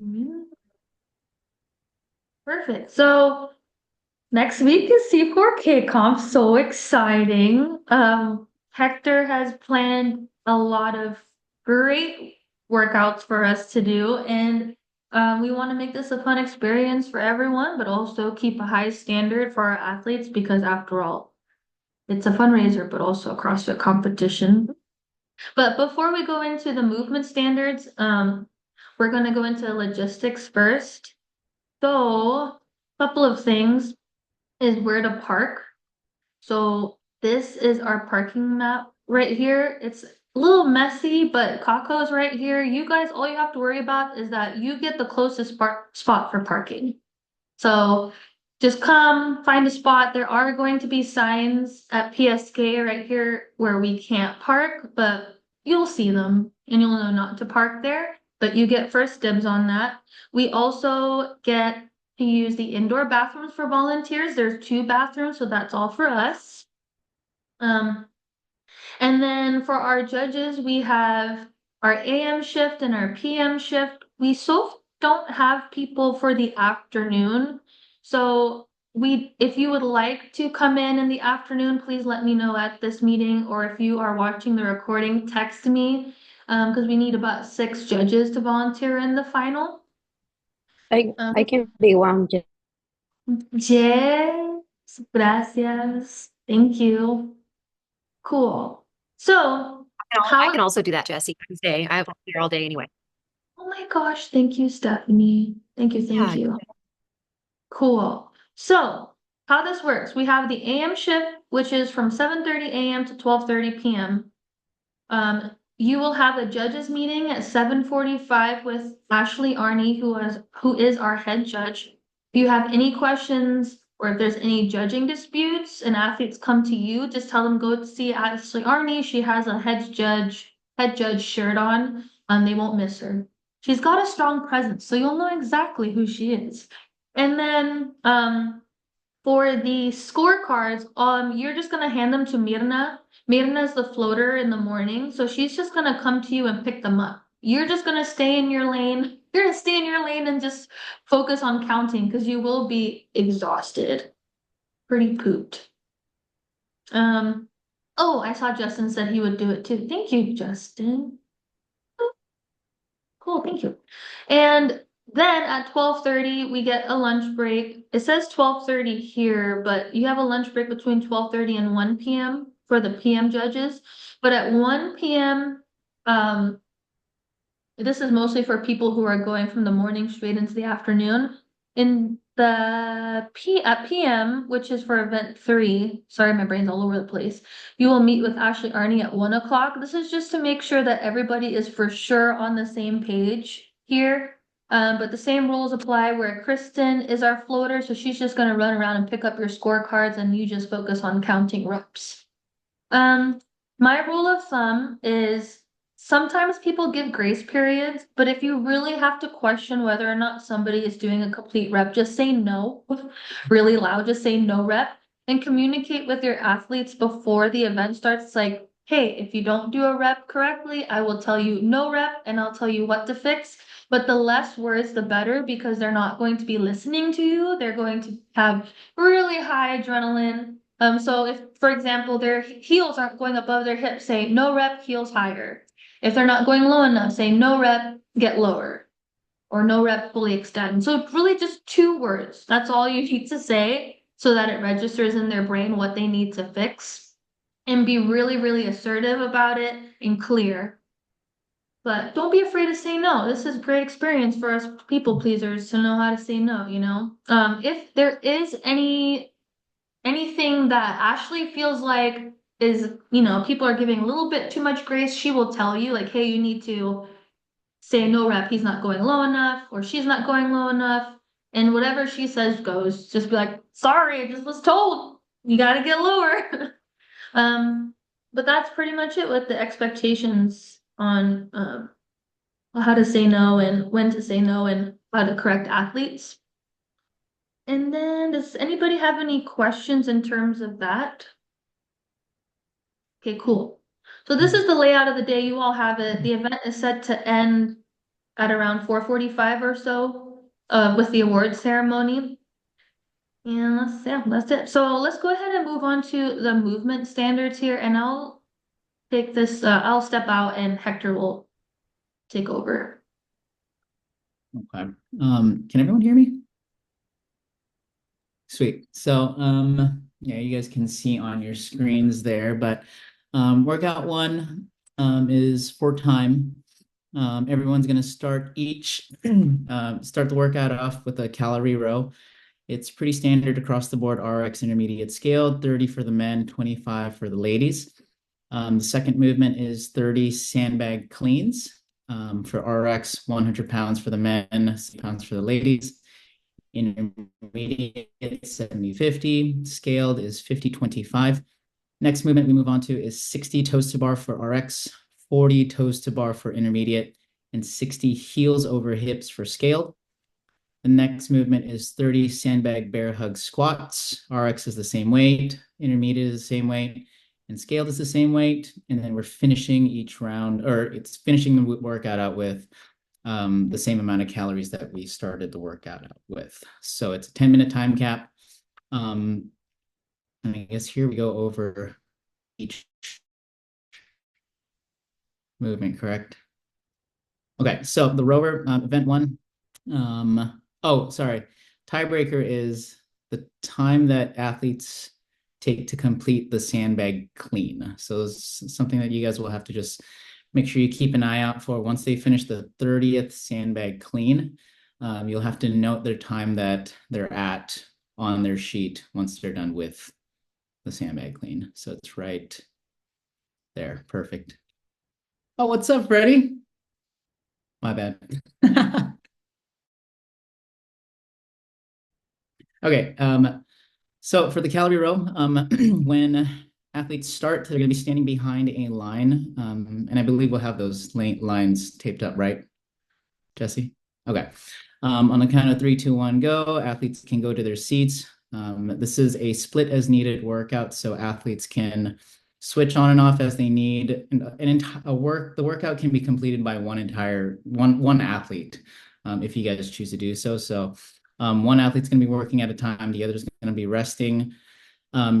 Mm, perfect. So next week is C4K comp. So exciting. Hector has planned a lot of great workouts for us to do, and we want to make this a fun experience for everyone, but also keep a high standard for our athletes because after all, it's a fundraiser, but also a CrossFit competition. But before we go into the movement standards, we're going to go into logistics first. So, a couple of things is where to park. So this is our parking map right here. It's a little messy, but Kako's right here. You guys, all you have to worry about is that you get the closest spot for parking. So just come find a spot. There are going to be signs at PSK right here where we can't park, but you'll see them and you'll know not to park there. But you get first dibs on that. We also get to use the indoor bathrooms for volunteers. There's two bathrooms, so that's all for us. Um, and then for our judges, we have our AM shift and our PM shift. We so don't have people for the afternoon. So if you would like to come in the afternoon, please let me know at this meeting, or if you are watching the recording, text me, because we need about 6 judges to volunteer in the final. I Um, can be one. yes, gracias. Thank you. Cool. So, I how can also do that, Jesse. Tuesday. I have here all day anyway. Oh my gosh, thank you, Stephanie. Thank you, thank Yeah. you. Cool. So, how this works, we have the AM shift, which is from 7:30 a.m. to 12:30 p.m. You will have a judges meeting at 7:45 with Ashley Arney, who is our head judge. If you have any questions or if there's any judging disputes and athletes come to you, just tell them go to see Ashley Arney. She has a head judge shirt on. They won't miss her. She's got a strong presence, so you'll know exactly who she is. And then for the scorecards, you're just gonna hand them to Mirna. Mirna's the floater in the morning, so she's just gonna come to you and pick them up. You're just gonna stay in your lane. You're gonna stay in your lane and just focus on counting because you will be exhausted. Pretty pooped. Um, oh, I saw Justin said he would do it too. Thank you, Justin. Cool, thank you. And then at 12:30, we get a lunch break. It says 12:30 here, but you have a lunch break between 12:30 and 1 p.m. for the PM judges. But at 1 p.m., um, this is mostly for people who are going from the morning straight into the afternoon. In the at PM, which is for event 3, sorry, my brain's all over the place. You will meet with Ashley Arney at 1 o'clock. This is just to make sure that everybody is for sure on the same page here. But the same rules apply where Kristen is our floater, so she's just going to run around and pick up your scorecards and you just focus on counting reps. Um, my rule of thumb is sometimes people give grace periods, but if you really have to question whether or not somebody is doing a complete rep, just say no really loud. Just say no rep and communicate with your athletes before the event starts. It's like, hey, if you don't do a rep correctly, I will tell you no rep and I'll tell you what to fix. But the less words, the better because they're not going to be listening to you. They're going to have really high adrenaline. So if, for example, their heels aren't going above their hips, say no rep, heels higher. If they're not going low enough, say no rep, get lower, or no rep, fully extend. So it's really just 2 words. That's all you need to say so that it registers in their brain what they need to fix and be really, really assertive about it and clear. But don't be afraid to say no. This is a great experience for us people pleasers to know how to say no, you know? If there is anything that Ashley feels like is, people are giving a little bit too much grace, she will tell you, like, hey, you need to say no rep, he's not going low enough, or she's not going low enough. And whatever she says goes. Just be like, sorry, I just was told you gotta get lower. um, but that's pretty much it with the expectations on how to say no and when to say no and how to correct athletes. And then does anybody have any questions in terms of that? Okay, cool. So this is the layout of the day. You all have it. The event is set to end at around 4:45 or so, with the award ceremony. And that's it. So let's go ahead and move on to the movement standards here, and I'll take this, I'll step out and Hector will take over. Okay. Can everyone hear me? Sweet. So, yeah, you guys can see on your screens there, but workout one is for time. Everyone's going to start start the workout off with a calorie row. It's pretty standard across the board, RX intermediate scale, 30 for the men, 25 for the ladies. The second movement is 30 sandbag cleans for RX, 100 pounds for the men, 60 pounds for the ladies. Intermediate, 70-50. Scaled is 50-25. Next movement we move on to is 60 toes to bar for RX, 40 toes to bar for intermediate, and 60 heels over hips for scaled. The next movement is 30 sandbag bear hug squats. RX is the same weight, intermediate is the same weight, and scaled is the same weight. And then we're finishing each round, or it's finishing the workout out with the same amount of calories that we started the workout out with. So it's a 10-minute time cap. And I guess here we go over each movement, correct? Okay, so the rower, event one. Oh, sorry. Tiebreaker is the time that athletes take to complete the sandbag clean. So it's something that you guys will have to just make sure you keep an eye out for. Once they finish the 30th sandbag clean, you'll have to note their time that they're at on their sheet once they're done with the sandbag clean. So it's right there. Perfect. Oh, what's up, Freddie? My bad. Okay, so for the calorie row, when athletes start, they're going to be standing behind a line, and I believe we'll have those lines taped up, right, Jesse? Okay. On the count of 3, 2, 1, go. Athletes can go to their seats. This is a split as needed workout, so athletes can switch on and off as they need. The workout can be completed by one athlete, if you guys choose to do so. So one athlete's going to be working at a time, the other's going to be resting.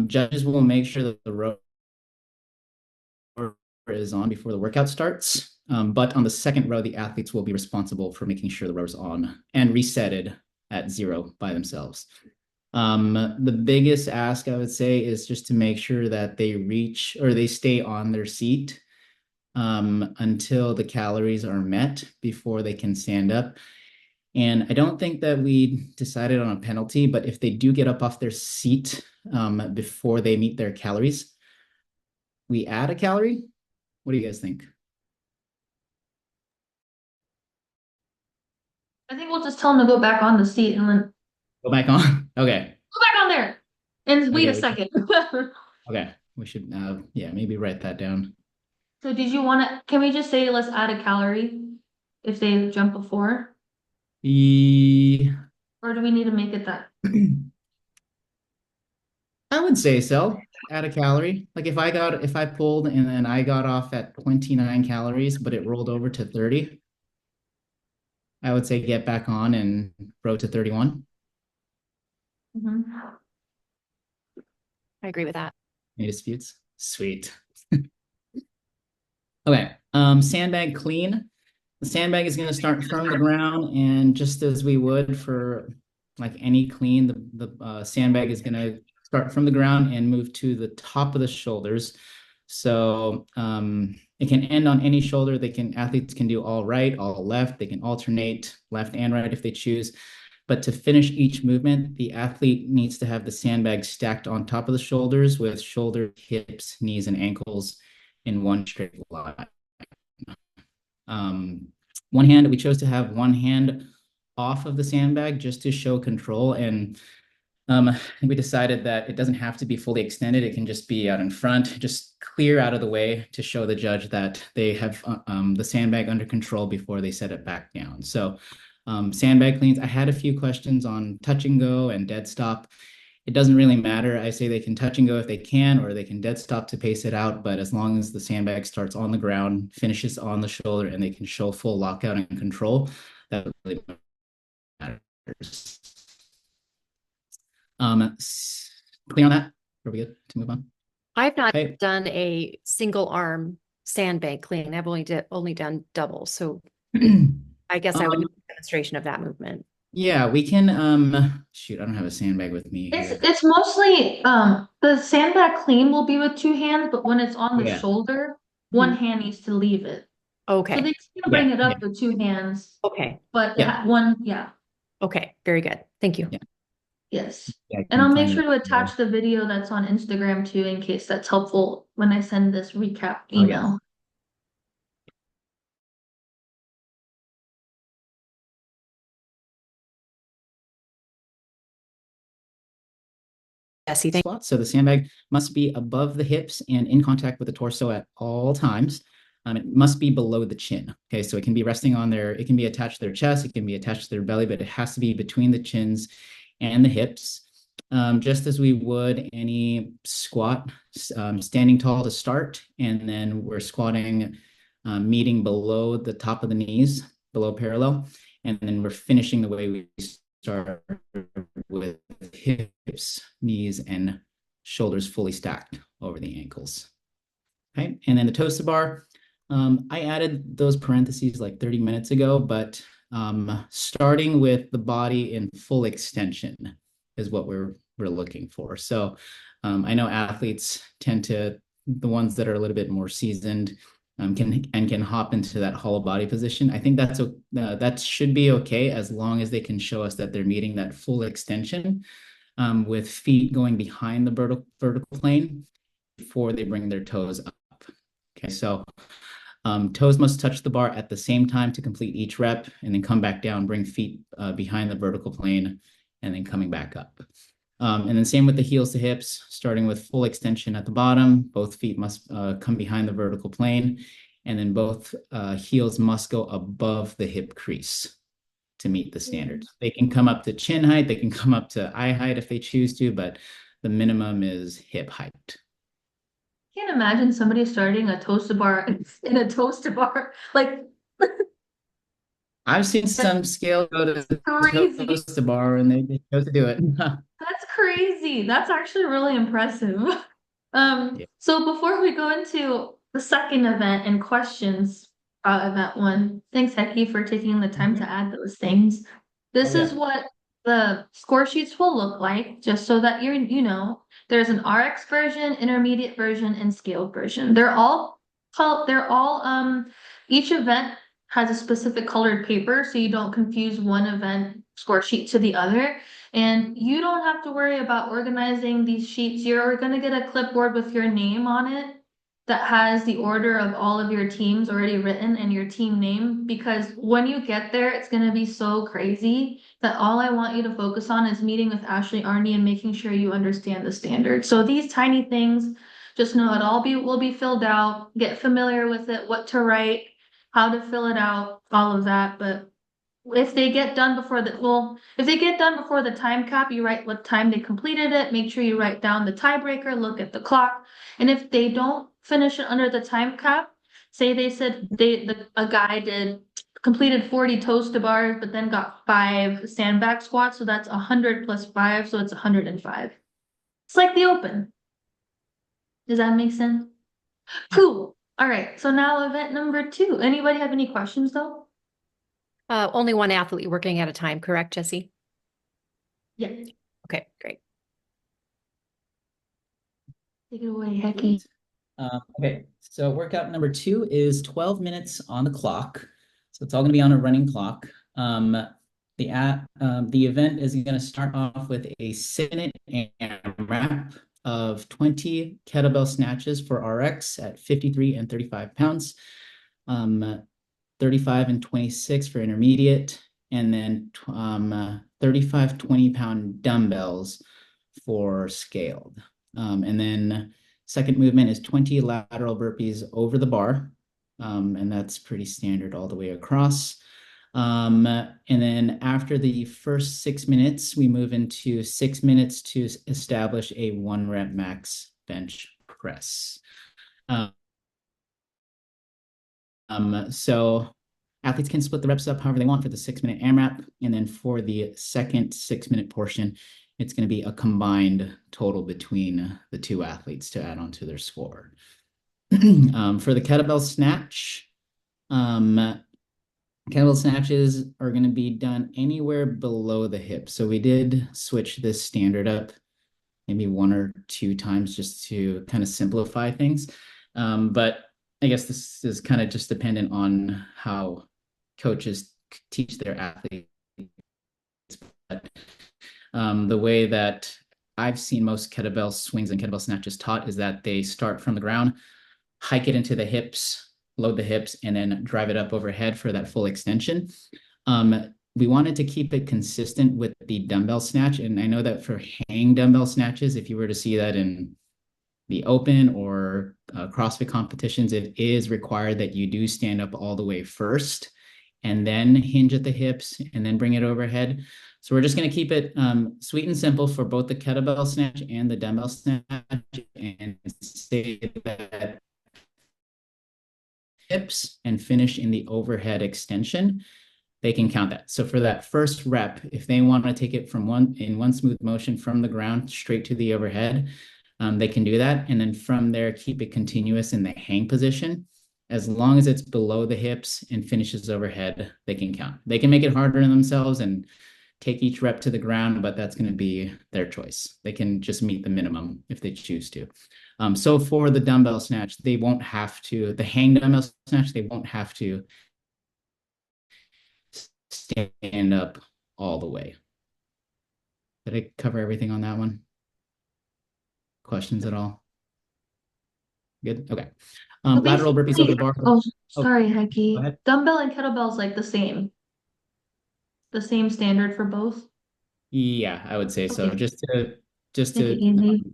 Judges will make sure that the rower is on before the workout starts. But on the second row, the athletes will be responsible for making sure the rower's on and resetted at 0 by themselves. The biggest ask I would say is just to make sure that they reach or they stay on their seat until the calories are met before they can stand up. And I don't think that we decided on a penalty, but if they do get up off their seat before they meet their calories, we add a calorie. What do you guys think? I think we'll just tell them to go back on the seat and then Go back on. Okay. go back on there and wait a Okay. second. Okay. We should yeah, maybe write that down. So did you want to, can we just say let's add a calorie if they jump before? Or do we need to make it that? I would say so. Add a calorie. Like if I pulled and then I got off at 29 calories, but it rolled over to 30, I would say get back on and row to 31. Mhm. I agree with that. Any disputes? Sweet. Okay. Sandbag clean. The sandbag is going to start from the ground, and just as we would for like any clean, the sandbag is going to start from the ground and move to the top of the shoulders. So it can end on any shoulder. Athletes can do all right, all left. They can alternate left and right if they choose. But to finish each movement, the athlete needs to have the sandbag stacked on top of the shoulders with shoulder, hips, knees, and ankles in one straight line. We chose to have one hand off of the sandbag just to show control. And we decided that it doesn't have to be fully extended. It can just be out in front, just clear out of the way to show the judge that they have the sandbag under control before they set it back down. So sandbag cleans, I had a few questions on touch and go and dead stop. It doesn't really matter. I say they can touch and go if they can, or they can dead stop to pace it out. But as long as the sandbag starts on the ground, finishes on the shoulder, and they can show full lockout and control, that really matters. Clear on that? Are we good to move on? I've not Okay. done a single arm sandbag clean. I've only done double. So I guess I would need a demonstration of that movement. Yeah, we can shoot, I don't have a sandbag with me here. It's mostly the sandbag clean will be with two hands, but when it's on the Yeah. shoulder, one Mhm. hand needs to leave it. So Okay. they can bring it up Yeah. with two hands, Okay. but Yeah. one, yeah, Okay. Very good. Thank you. Yeah. yes. Yeah, I And can I'll make find sure it to here. attach the video that's on Instagram too, in case that's helpful when I send this recap Oh, yeah. email. Jesse, thank Squat. So the sandbag must be above the hips and in contact with the torso at all times. It must be below the chin. Okay, so it can be resting on it can be attached to their chest, it can be attached to their belly, but it has to be between the chins and the hips. Just as we would any squat, standing tall to start, and then we're squatting, meeting below the top of the knees, below parallel, and then we're finishing the way we start with hips, knees, and shoulders fully stacked over the ankles. Okay, and then the toes to bar. I added those parentheses like 30 minutes ago, but starting with the body in full extension is what we're looking for. So I know athletes the ones that are a little bit more seasoned, can hop into that hollow body position. I think that should be okay as long as they can show us that they're meeting that full extension, with feet going behind the vertical plane before they bring their toes up. Okay, so toes must touch the bar at the same time to complete each rep, and then come back down, bring feet behind the vertical plane, and then coming back up. And then same with the heels to hips, starting with full extension at the bottom. Both feet must come behind the vertical plane, and then both heels must go above the hip crease to meet the standards. They can come up to chin height, they can come up to eye height if they choose to, but the minimum is hip height. Can't imagine somebody starting a toaster bar in a toaster bar. Like, I've seen some scale go to the crazy. toaster bar and they chose to do it. That's crazy. That's actually really impressive. Yeah. So before we go into the second event and questions about event one, thanks, Hecky, for taking the time to add those things. This Oh, is yeah. what the score sheets will look like, just so that there's an RX version, intermediate version, and scaled version. Each event has a specific colored paper, so you don't confuse one event score sheet to the other. And you don't have to worry about organizing these sheets. You're gonna get a clipboard with your name on it that has the order of all of your teams already written and your team name, because when you get there, it's gonna be so crazy that all I want you to focus on is meeting with Ashley Arney and making sure you understand the standard. So these tiny things, just know will be filled out, get familiar with it, what to write, how to fill it out, all of that, but if they get done before the time cap, you write what time they completed it, make sure you write down the tiebreaker, look at the clock. And if they don't finish it under the time cap, say they said a guy completed 40 toes to bars, but then got 5 sandbag squats, so that's 100 plus 5, so it's 105. It's like the open. Does that make sense? Cool. All right, so now event number 2. Anybody have any questions though? Only one athlete working at a time, correct, Jesse? Yeah. Okay, great. Take it away, Hecky. Okay, so workout number 2 is 12 minutes on the clock. So it's all going to be on a running clock. The event is going to start off with a sit and wrap of 20 kettlebell snatches for RX at 53 and 35 pounds, 35 and 26 for intermediate, and then 35 20-pound dumbbells for scaled. And then second movement is 20 lateral burpees over the bar, and that's pretty standard all the way across. And then after the first 6 minutes, we move into 6 minutes to establish a 1 rep max bench press. So athletes can split the reps up however they want for the 6 minute AMRAP. And then for the second 6 minute portion, it's going to be a combined total between the two athletes to add on to their score. For the kettlebell snatch, kettlebell snatches are going to be done anywhere below the hip. So we did switch this standard up maybe 1 or 2 times just to kind of simplify things. But I guess this is kind of just dependent on how coaches teach their athletes. But, the way that I've seen most kettlebell swings and kettlebell snatches taught is that they start from the ground, hike it into the hips, load the hips, and then drive it up overhead for that full extension. We wanted to keep it consistent with the dumbbell snatch. And I know that for hang dumbbell snatches, if you were to see that in the open or CrossFit competitions, it is required that you do stand up all the way first and then hinge at the hips and then bring it overhead. So we're just going to keep it sweet and simple for both the kettlebell snatch and the dumbbell snatch, and say that hips and finish in the overhead extension. They can count that. So for that first rep, if they want to take it from one smooth motion from the ground straight to the overhead, they can do that. And then from there, keep it continuous in the hang position. As long as it's below the hips and finishes overhead, they can count. They can make it harder on themselves and take each rep to the ground, but that's going to be their choice. They can just meet the minimum if they choose to. So for the dumbbell snatch, they won't have to, the hang dumbbell snatch, they won't have to stand up all the way. Did I cover everything on that one? Questions at all? Good. Okay. Lateral burpees over the bar. Oh, sorry, Go Hecky. ahead. Dumbbell and kettlebell's like the same standard for both. Yeah, I would say so. Okay. Just Make it to easy.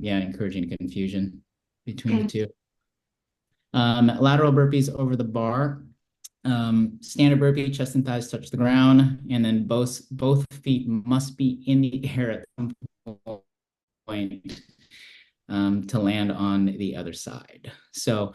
yeah, encouraging confusion between the Okay. two. Lateral burpees over the bar. Standard burpee, chest and thighs touch the ground, and then both feet must be in the air at some point to land on the other side. So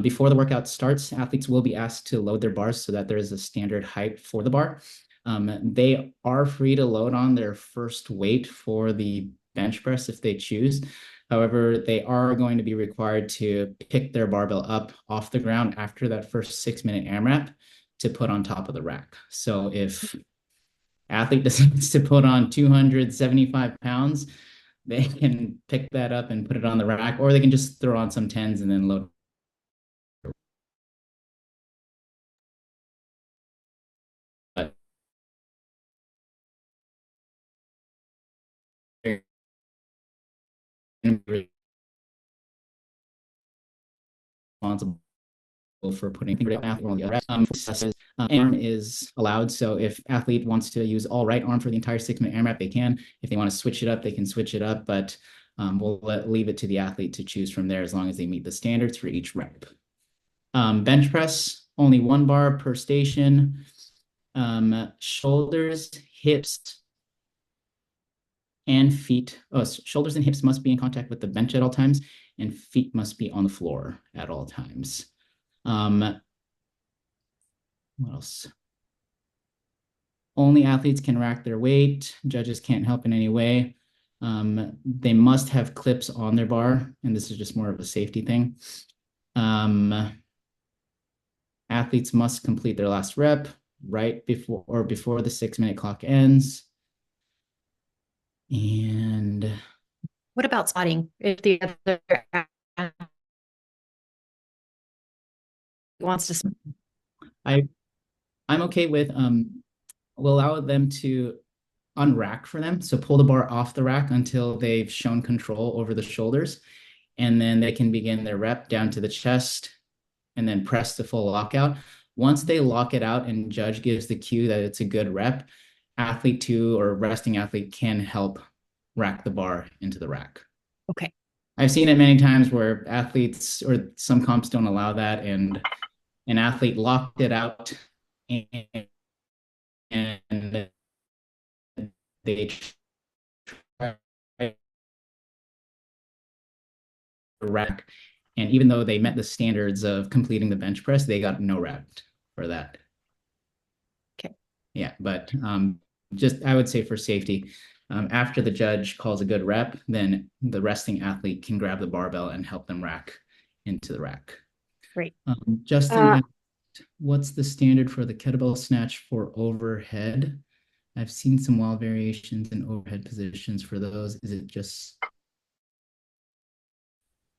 before the workout starts, athletes will be asked to load their bars so that there is a standard height for the bar. They are free to load on their first weight for the bench press if they choose. However, they are going to be required to pick their barbell up off the ground after that first 6 minute AMRAP to put on top of the rack. So if athlete decides to put on 275 pounds, they can pick that up and put it on the rack, or they can just throw on some tens and then load. Responsible for putting arm is allowed. So if athlete wants to use all right arm for the entire 6 minute AMRAP, they can. If they want to switch it up, they can switch it up, but we'll leave it to the athlete to choose from there as long as they meet the standards for each rep. Bench press, only 1 bar per station. Shoulders, hips, and feet. Shoulders and hips must be in contact with the bench at all times, and feet must be on the floor at all times. What else? Only athletes can rack their weight. Judges can't help in any way. They must have clips on their bar, and this is just more of a safety thing. Athletes must complete their last rep right before the 6 minute clock ends. And What about spotting? If the other wants to, I'm okay with we'll allow them to unrack for them. So pull the bar off the rack until they've shown control over the shoulders, and then they can begin their rep down to the chest and then press the full lockout. Once they lock it out and judge gives the cue that it's a good rep, athlete 2 or resting athlete can help rack the bar into the rack. okay. I've seen it many times where athletes or some comps don't allow that, and an athlete locked it out and they tried to rack. And even though they met the standards of completing the bench press, they got no rep for that. Okay. Yeah, but just I would say for safety, after the judge calls a good rep, then the resting athlete can grab the barbell and help them rack into the rack. Great. Justin, what's the standard for the kettlebell snatch for overhead? I've seen some wild variations in overhead positions for those. Is it just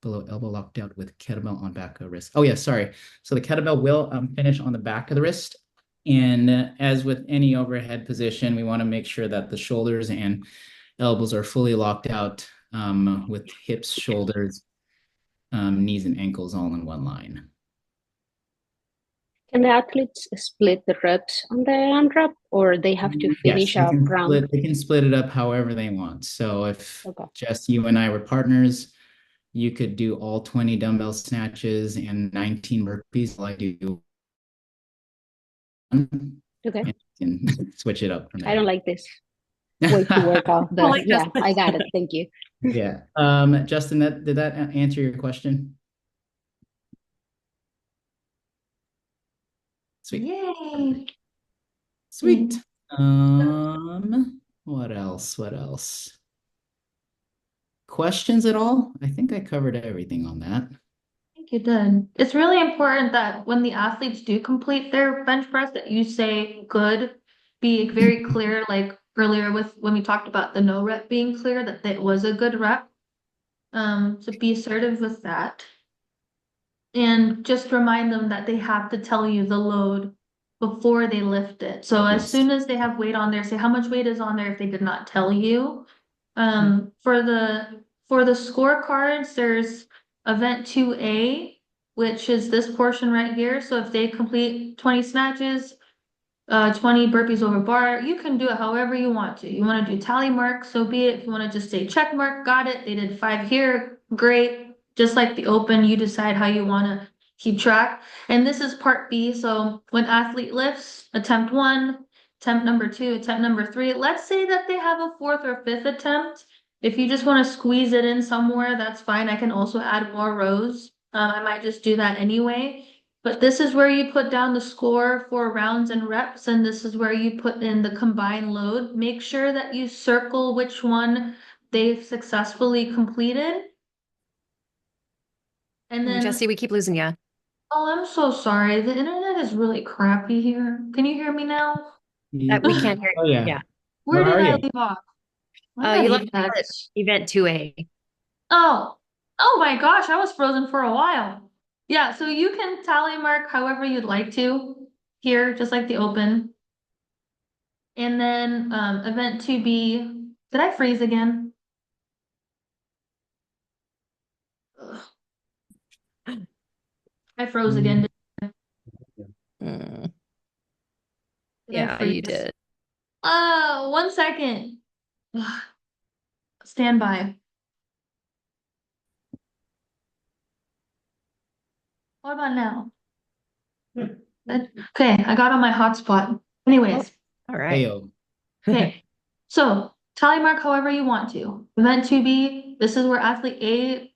below elbow locked out with kettlebell on back of wrist? Oh yeah, sorry. So the kettlebell will finish on the back of the wrist. And as with any overhead position, we want to make sure that the shoulders and elbows are fully locked out with hips, shoulders, knees, and ankles all in one line. Can the athletes split the reps on the unwrap, or they have to finish Yes, a round? they can split it up however they want. So if Okay. just you and I were partners, you could do all 20 dumbbell snatches and 19 burpees while I do one, Okay. and you can switch it up from there. I don't like this way to work out, but like yeah, this. I got it. Thank you. Yeah. Justin, did that answer your question? Sweet. Yay. Sweet. What else? What else? Questions at all? I think I covered everything on that. I think you did. It's really important that when the athletes do complete their bench press, that you say good, be very clear, like earlier with when we talked about the no rep being clear, that it was a good rep. So be assertive with that. And just remind them that they have to tell you the load before they lift it. So as Yes. soon as they have weight on there, say how much weight is on there if they did not tell you. For the scorecards, there's event 2A, which is this portion right here. So if they complete 20 snatches, 20 burpees over bar, you can do it however you want to. You want to do tally mark, so be it. If you want to just say check mark, got it. They did 5 here, great. Just like the open, you decide how you want to keep track. And this is part B. So when athlete lifts, attempt 1, attempt number 2, attempt number 3. Let's say that they have a 4th or 5th attempt. If you just want to squeeze it in somewhere, that's fine. I can also add more rows. I might just do that anyway. But this is where you put down the score for rounds and reps, and this is where you put in the combined load. Make sure that you circle which one they've successfully completed. And then, Jesse, we keep losing you. oh, I'm so sorry. The internet is really crappy here. Can you hear me now? We can't hear Oh you. yeah. Yeah. Where Where did are I you? leave off? Why You did I left leave that? at event 2A. Oh, oh my gosh, I was frozen for a while. Yeah, so you can tally mark however you'd like to here, just like the open. And then event 2B, did I freeze again? Ugh, I froze again. Mm, Did I yeah, freeze? you did. 1 second. Ugh, stand by. What about now? Okay, I got on my hotspot. Anyways, All right. Heyo. okay. So tally mark however you want to. Event 2B, this is where athlete A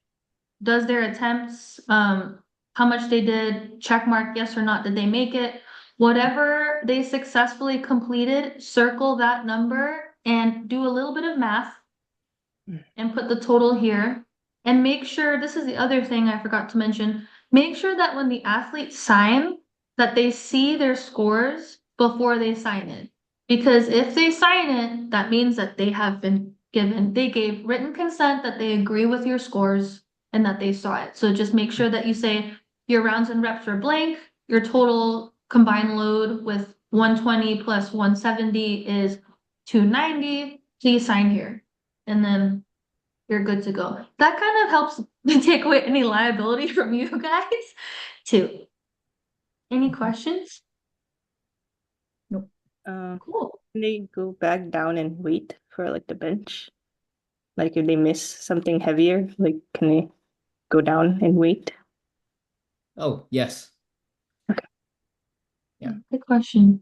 does their attempts, how much they did, check mark yes or not, did they make it? Whatever they successfully completed, circle that number and do a little bit of math and put the total here. And make sure, this is the other thing I forgot to mention, make sure that when the athletes sign, that they see their scores before they sign it. Because if they sign it, that means that they have been given, they gave written consent that they agree with your scores and that they saw it. So just make sure that you say your rounds and reps are blank, your total combined load with 120 plus 170 is 290. Please sign here. And then you're good to go. That kind of helps take away any liability from you guys too. Any questions? Cool. Can they go back down and wait for like the bench? Like if they miss something heavier, like can they go down and wait? Oh, yes. Yeah. Good question.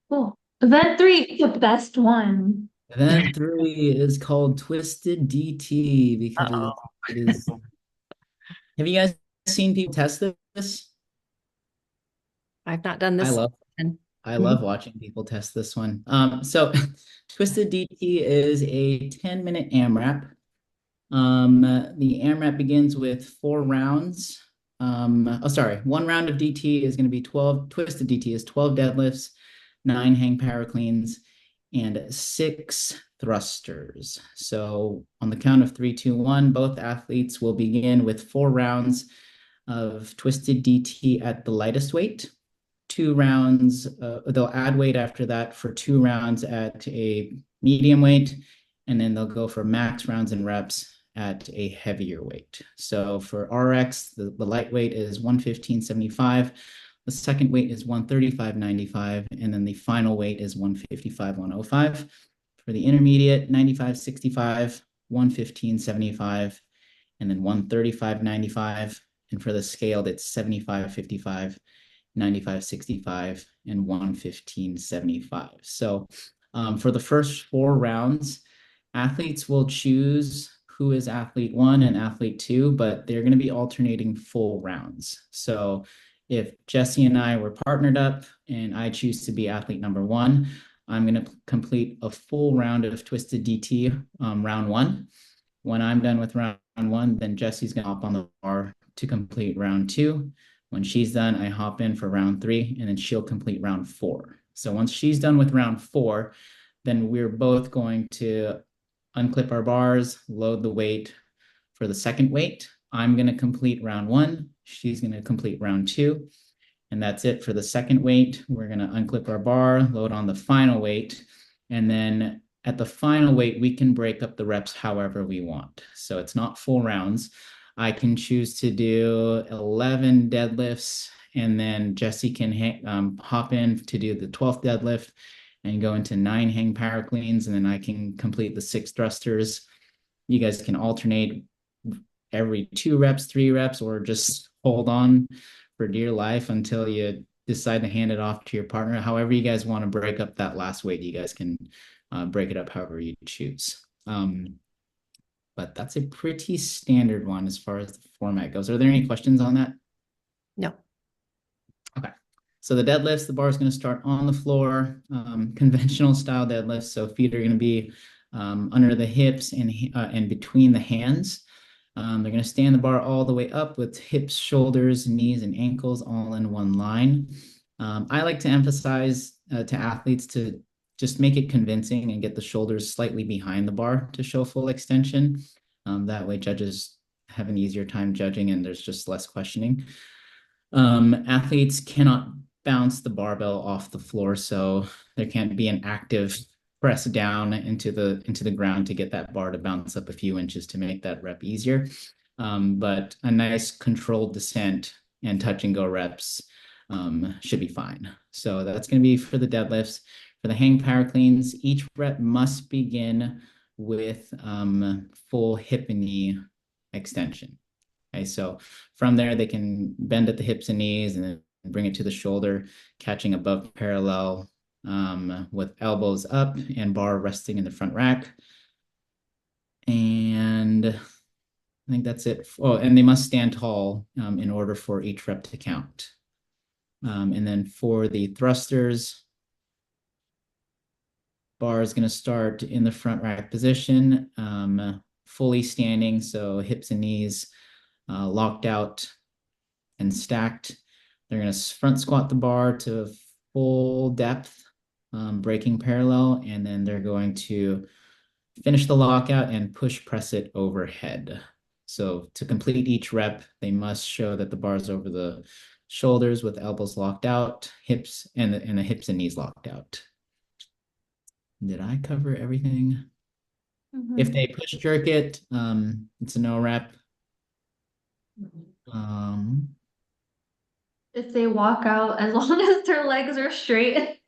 Cool. Event 3, the best one. Event 3 is called Twisted DT because it is. Have you guys seen people test this? I've not done I this. love And I love watching people test this one. So Twisted DT is a 10-minute AMRAP. The AMRAP begins with 4 rounds. One round of DT is going to be 12. Twisted DT is 12 deadlifts, 9 hang power cleans, and 6 thrusters. So on the count of 3, 2, 1, both athletes will begin with 4 rounds of Twisted DT at the lightest weight. 2 rounds, they'll add weight after that for 2 rounds at a medium weight, and then they'll go for max rounds and reps at a heavier weight. So for RX, the lightweight is 115.75. The second weight is 135.95, and then the final weight is 155.105. For the intermediate, 95.65, 115.75, and then 135.95. And for the scaled, it's 75.55, 95.65, and 115.75. So for the first 4 rounds, athletes will choose who is athlete 1 and athlete 2, but they're going to be alternating full rounds. So if Jesse and I were partnered up and I choose to be athlete number 1, I'm going to complete a full round of Twisted DT round 1. When I'm done with round 1, then Jesse's going to hop on the bar to complete round 2. When she's done, I hop in for round 3, and then she'll complete round 4. So once she's done with round 4, then we're both going to unclip our bars, load the weight for the second weight. I'm going to complete round 1. She's going to complete round 2. And that's it for the second weight. We're going to unclip our bar, load on the final weight. And then at the final weight, we can break up the reps however we want. So it's not full rounds. I can choose to do 11 deadlifts, and then Jesse can hop in to do the 12th deadlift and go into 9 hang power cleans, and then I can complete the 6 thrusters. You guys can alternate every 2 reps, 3 reps, or just hold on for dear life until you decide to hand it off to your partner. However you guys want to break up that last weight, you guys can break it up however you choose. But that's a pretty standard one as far as the format goes. Are there any questions on that? no. Okay. So the deadlifts, the bar is going to start on the floor, conventional style deadlifts. So feet are going to be under the hips and between the hands. They're going to stand the bar all the way up with hips, shoulders, knees, and ankles all in one line. I like to emphasize to athletes to just make it convincing and get the shoulders slightly behind the bar to show full extension. That way judges have an easier time judging and there's just less questioning. Athletes cannot bounce the barbell off the floor, so there can't be an active press down into the ground to get that bar to bounce up a few inches to make that rep easier. But a nice controlled descent and touch and go reps should be fine. So that's going to be for the deadlifts. For the hang power cleans, each rep must begin with full hip and knee extension. Okay, so from there, they can bend at the hips and knees and then bring it to the shoulder, catching above parallel with elbows up and bar resting in the front rack. And I think that's it. Oh, and they must stand tall in order for each rep to count. And then for the thrusters, bar is going to start in the front rack position, fully standing, so hips and knees locked out and stacked. They're going to front squat the bar to full depth, breaking parallel, and then they're going to finish the lockout and push press it overhead. So to complete each rep, they must show that the bar is over the shoulders with elbows locked out, hips and the hips and knees locked out. Did I cover everything? Mhm. If they push jerk it, it's a no rep. If they walk out, as long as their legs are straight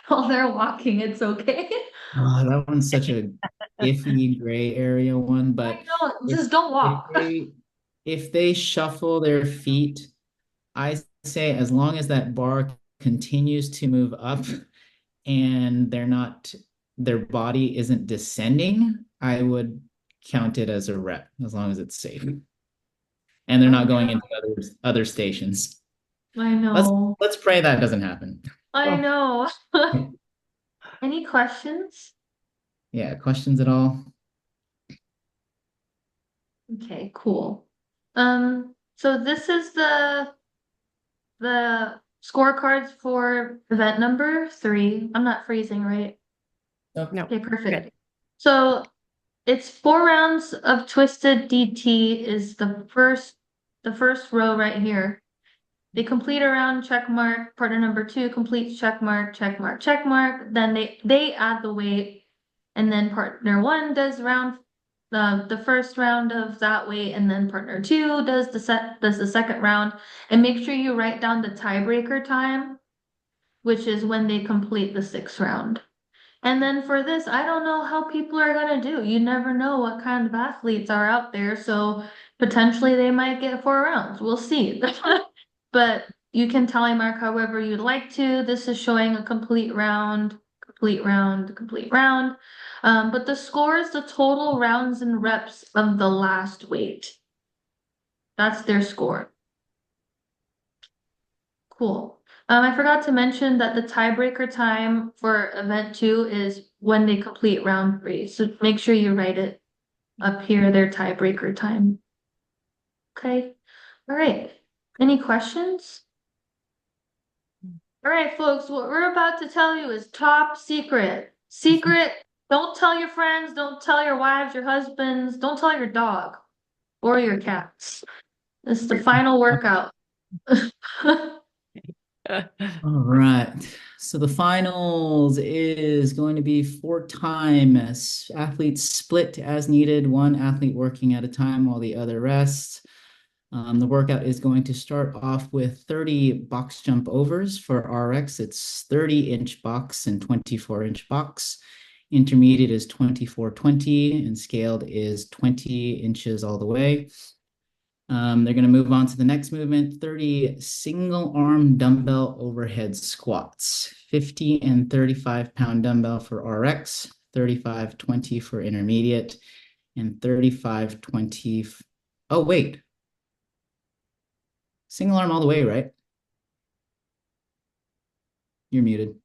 while they're walking, it's okay. That one's such a iffy gray area one, I but know, if just don't walk. if they shuffle their feet, I say as long as that bar continues to move up and their body isn't descending, I would count it as a rep as long as it's safe. And they're not going into other stations. I know. Let's pray that doesn't happen. I know. Any questions? Yeah, questions at all? Okay, cool. So this is the scorecards for event number 3. I'm not freezing, right? No. Okay, perfect. Good. So it's 4 rounds of twisted DT is the first row right here. They complete a round, check mark. Partner number 2 completes, check mark, check mark, check mark. Then they add the weight, and then partner 1 does the first round of that weight, and then partner 2 does the second round. And make sure you write down the tiebreaker time, which is when they complete the 6th round. And then for this, I don't know how people are gonna do. You never know what kind of athletes are out there, so potentially they might get 4 rounds. We'll see. But you can tally mark however you'd like to. This is showing a complete round, complete round, complete round. But the score is the total rounds and reps of the last weight. That's their score. Cool. I forgot to mention that the tiebreaker time for event 2 is when they complete round 3. So make sure you write it up here, their tiebreaker time. Okay. All right. Any questions? All right, folks, what we're about to tell you is top secret. Secret. Don't tell your friends, don't tell your wives, your husbands, don't tell your dog or your cats. This is the final workout. All right. So the finals is going to be 4 times. Athletes split as needed, one athlete working at a time while the other rests. The workout is going to start off with 30 box jump overs for RX. It's 30-inch box and 24-inch box. Intermediate is 24-20 and scaled is 20 inches all the way. They're going to move on to the next movement, 30 single arm dumbbell overhead squats, 50 and 35-pound dumbbell for RX, 35-20 for intermediate, and 35-20. Oh, wait. Single arm all the way, right? You're muted.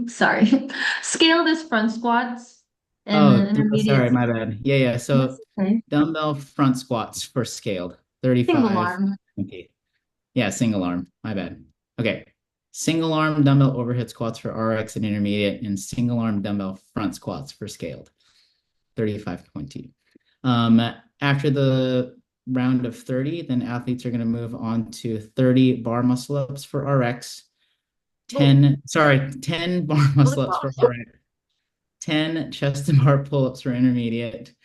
Sorry. Scaled is front squats and then intermediate. Sorry, my bad. Yeah. So That's okay. dumbbell front squats for scaled, Single 35. arm. Okay. Yeah, single arm. My bad. Okay. Single arm dumbbell overhead squats for RX and intermediate, and single arm dumbbell front squats for scaled, 35-20. After the round of 30, then athletes are going to move on to 30 bar muscle ups for RX, 10 bar muscle ups for RX, 10 chest to bar pull-ups for intermediate,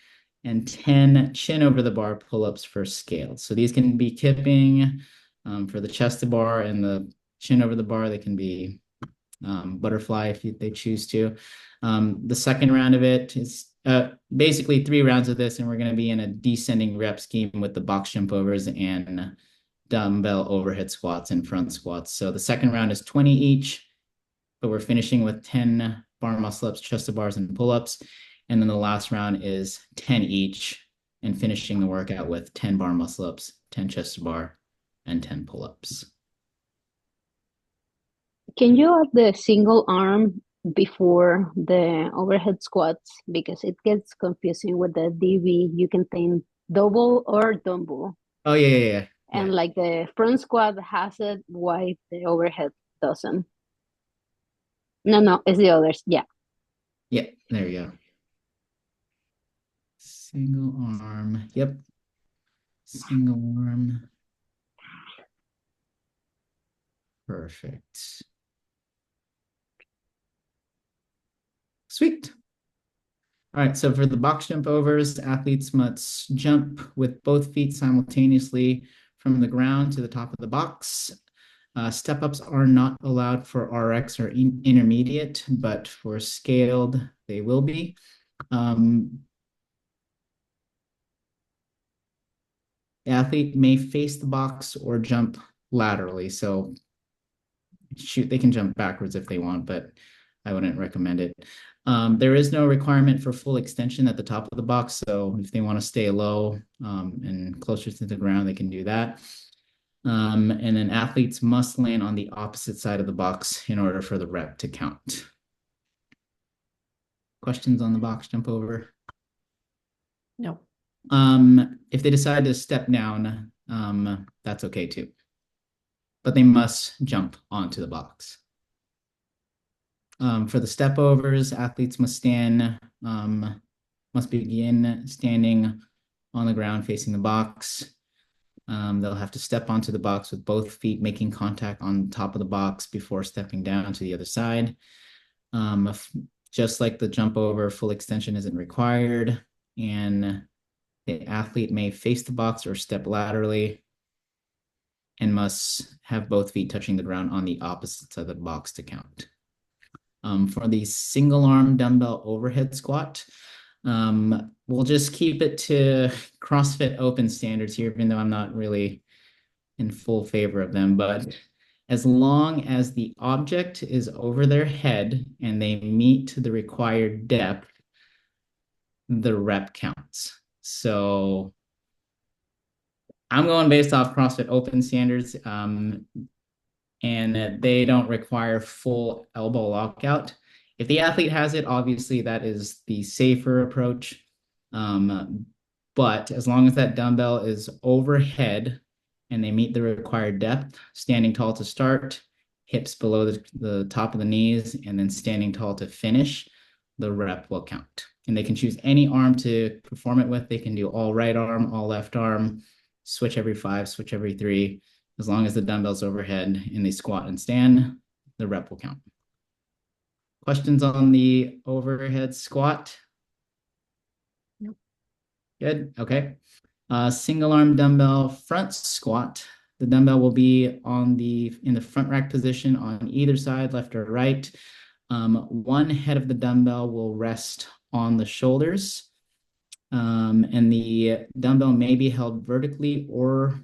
and 10 chin over the bar pull-ups for scaled. So these can be kipping for the chest to bar, and the chin over the bar, they can be butterfly if they choose to. The second round of it is basically 3 rounds of this, and we're going to be in a descending rep scheme with the box jump overs and dumbbell overhead squats and front squats. So the second round is 20 each, but we're finishing with 10 bar muscle ups, chest to bars, and pull-ups. And then the last round is 10 each, and finishing the workout with 10 bar muscle ups, 10 chest to bar, and 10 pull-ups. Can you add the single arm before the overhead squats? Because it gets confusing with the DV. You can think double or dumbbell. Oh, yeah. And like the front squat has it, why the overhead doesn't? No, it's the others. Yeah. Yeah, there you go. Single arm. Yep. Single arm. Perfect. Sweet. All right, so for the box jump overs, athletes must jump with both feet simultaneously from the ground to the top of the box. Step ups are not allowed for RX or intermediate, but for scaled, they will be. The athlete may face the box or jump laterally. So shoot, they can jump backwards if they want, but I wouldn't recommend it. There is no requirement for full extension at the top of the box, so if they want to stay low and closer to the ground, they can do that. And then athletes must land on the opposite side of the box in order for the rep to count. Questions on the box jump over? No. If they decide to step down, that's okay too. But they must jump onto the box. For the step overs, athletes must begin standing on the ground facing the box. They'll have to step onto the box with both feet making contact on top of the box before stepping down to the other side. Just like the jump over, full extension isn't required, and the athlete may face the box or step laterally and must have both feet touching the ground on the opposite side of the box to count. For the single arm dumbbell overhead squat, we'll just keep it to CrossFit Open standards here, even though I'm not really in full favor of them. But as long as the object is over their head and they meet the required depth, the rep counts. So I'm going based off CrossFit Open standards, and they don't require full elbow lockout. If the athlete has it, obviously that is the safer approach. But as long as that dumbbell is overhead and they meet the required depth, standing tall to start, hips below the top of the knees, and then standing tall to finish, the rep will count. And they can choose any arm to perform it with. They can do all right arm, all left arm, switch every 5, switch every 3. As long as the dumbbell's overhead and they squat and stand, the rep will count. Questions on the overhead squat? Nope. Good, okay. Single arm dumbbell front squat. The dumbbell will be in the front rack position on either side, left or right. One head of the dumbbell will rest on the shoulders, and the dumbbell may be held vertically or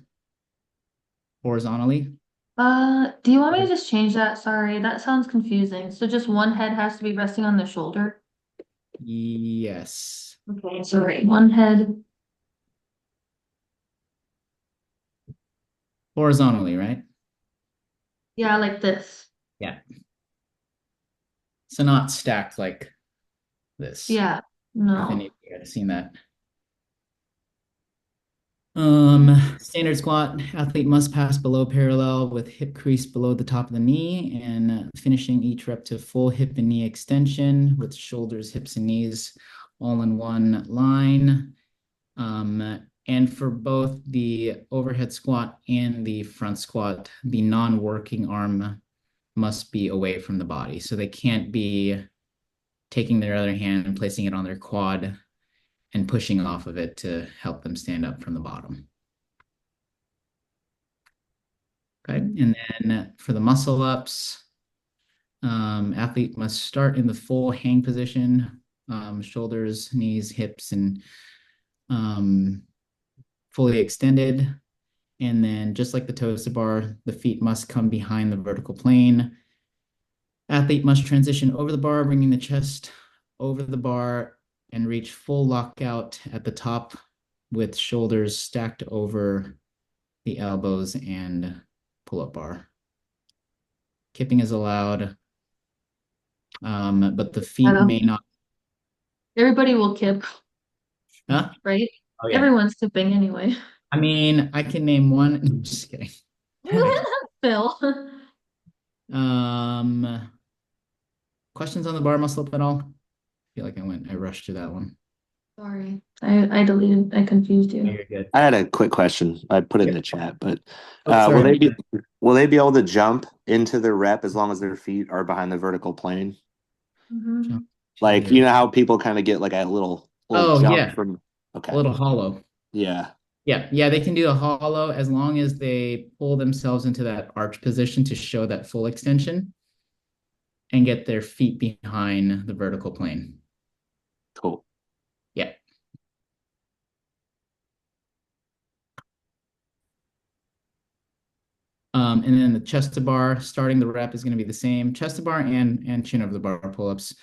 horizontally. Do you want me to just change that? Sorry, that sounds confusing. So just one head has to be resting on the shoulder? Yes. Okay, sorry, one head. Horizontally, right? Yeah, like this. Yeah. So not stacked like this. Yeah, If no. any of you have seen that. Standard squat, athlete must pass below parallel with hip crease below the top of the knee and finishing each rep to full hip and knee extension with shoulders, hips, and knees all in one line. And for both the overhead squat and the front squat, the non-working arm must be away from the body. So they can't be taking their other hand and placing it on their quad and pushing off of it to help them stand up from the bottom. Okay, and then for the muscle ups, athlete must start in the full hang position, shoulders, knees, hips, and fully extended. And then just like the toes to bar, the feet must come behind the vertical plane. Athlete must transition over the bar, bringing the chest over the bar and reach full lockout at the top with shoulders stacked over the elbows and pull-up bar. Kipping is allowed, but the feet may not. Everybody will kip, Huh? right? Oh, yeah. Everyone's kipping anyway. I mean, I can name one. I'm just kidding. Phil. Questions on the bar muscle up at all? I feel like I rushed through that one. Sorry, I deleted, I confused Oh, you. you're good. I had a quick question. I put it in Yeah. the chat, but Oh, will sorry. they be able to jump into the rep as long as their feet are behind the vertical plane? Mhm. Jump Like, to- you know how people kind of get like a little Oh, jump yeah. from A okay. little hollow. Yeah. Yeah, they can do a hollow as long as they pull themselves into that arch position to show that full extension and get their feet behind the vertical plane. Cool. Yeah. And then the chest to bar, starting the rep is going to be the same. Chest to bar and chin over the bar pull-ups.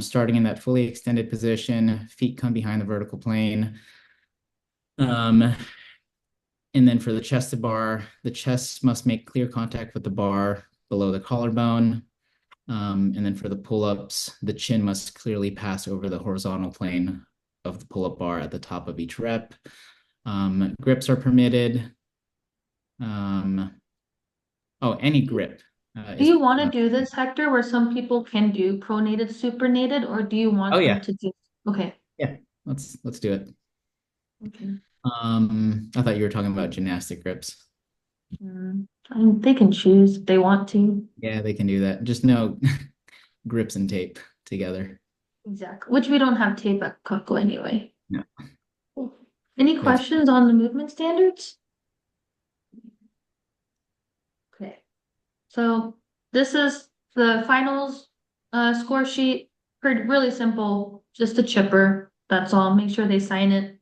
Starting in that fully extended position, feet come behind the vertical plane. And then for the chest to bar, the chest must make clear contact with the bar below the collarbone. And then for the pull-ups, the chin must clearly pass over the horizontal plane of the pull-up bar at the top of each rep. Grips are permitted. Any grip. Do you want to do this, Hector, where some people can do pronated, supinated, or do you want Oh, them yeah. to do? Okay. Yeah, let's do it. Okay. I thought you were talking about gymnastic grips. They can choose if they want to. Yeah, they can do that. Just no grips and tape together. Exactly. Which we don't have tape at Costco anyway. No. Cool. Any questions on the movement standards? Okay. So this is the finals score sheet. Really simple, just a chipper. That's all. Make sure they sign it.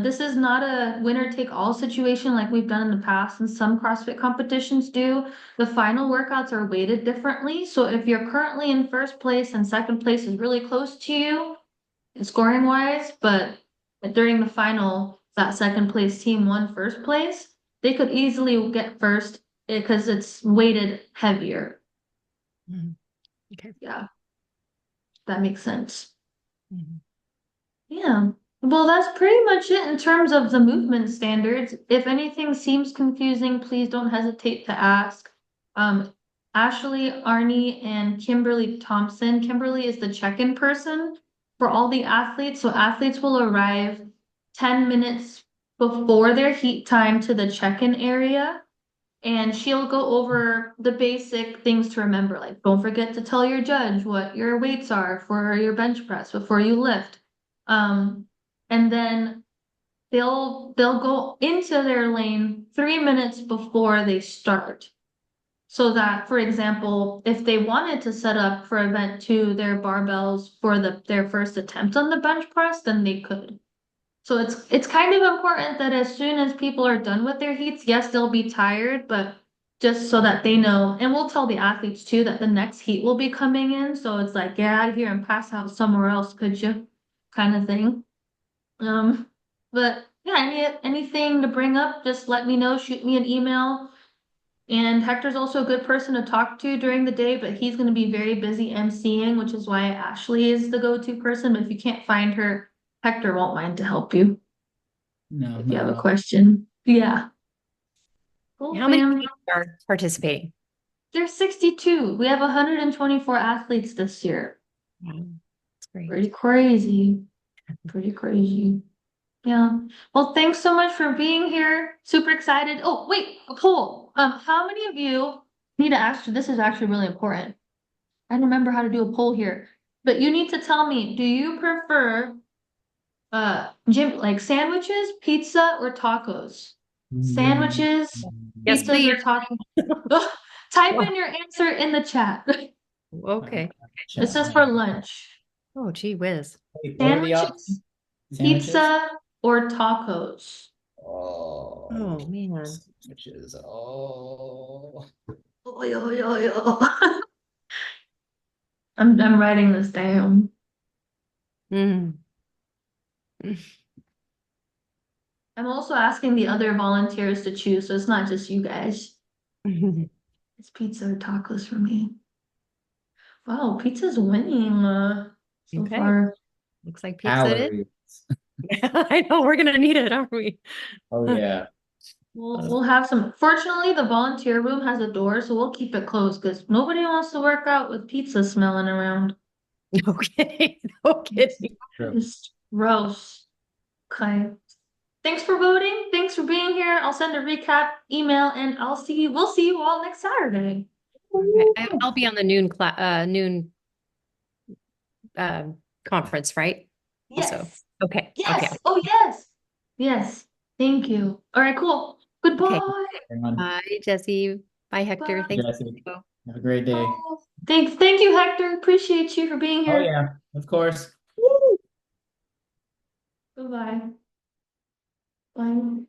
This is not a winner take all situation like we've done in the past and some CrossFit competitions do. The final workouts are weighted differently. So if you're currently in first place and second place is really close to you, scoring wise, but during the final, that second place team won first place, they could easily get first because it's weighted heavier. Okay. Yeah, that makes sense. Mhm. Yeah. Well, that's pretty much it in terms of the movement standards. If anything seems confusing, please don't hesitate to ask. Ashley, Arnie, and Kimberly Thompson. Kimberly is the check-in person for all the athletes. So athletes will arrive 10 minutes before their heat time to the check-in area. And she'll go over the basic things to remember, like don't forget to tell your judge what your weights are for your bench press before you lift. And then they'll go into their lane 3 minutes before they start. So that, for example, if they wanted to set up for event 2 their barbells for their first attempt on the bench press, then they could. So it's kind of important that as soon as people are done with their heats, yes, they'll be tired, but just so that they know, and we'll tell the athletes too that the next heat will be coming in. So it's like, get out of here and pass out somewhere else, could you? Kind of thing. But yeah, anything to bring up, just let me know, shoot me an email. And Hector's also a good person to talk to during the day, but he's going to be very busy emceeing, which is why Ashley is the go-to person. But if you can't find her, Hector won't mind to help you No, if you not have at a all. question. Yeah. Cool, How many fam. people are participating? There's 62. We have 124 athletes this year. Wow, that's great. Pretty crazy. Pretty crazy. Yeah. Well, thanks so much for being here. Super excited. Oh, wait, a poll. How many of you need to ask, this is actually really important. I don't remember how to do a poll here, but you need to tell me, do you prefer like sandwiches, pizza, or tacos? Sandwiches, Yes, pizzas, please. or tacos? Type in your answer in the chat. Okay. This is for lunch. Oh, gee whiz. Wait, what are the options? Sandwiches, Sandwiches? pizza, or tacos? Oh, Oh, man. sandwiches. Oh. Oh, yo, yo, yo. I'm writing this down. Mm. I'm also asking the other volunteers to choose, so it's not just you guys. It's pizza or tacos for me. Wow, pizza's winning so Okay. far. Looks like pizza it is. Calories. I know, we're gonna need it, aren't we? Oh, yeah. We'll have some. Fortunately, the volunteer room has a door, so we'll keep it closed because nobody wants to work out with pizza smelling around. No kidding. No kidding. True. It's gross. Okay. Thanks for voting. Thanks for being here. I'll send a recap email and we'll see you all next Saturday. Okay. I'll be on the noon conference, right? Yes. Also. Okay. Yes. Okay. Oh, yes. Yes. Thank you. All right, cool. Goodbye. Everyone. Bye, Jesse. Bye, Hector. Bye. Thanks. Jesse, have a great day. Thank you, Hector. Appreciate you for being Oh, here. yeah, of course. Goodbye. Bye.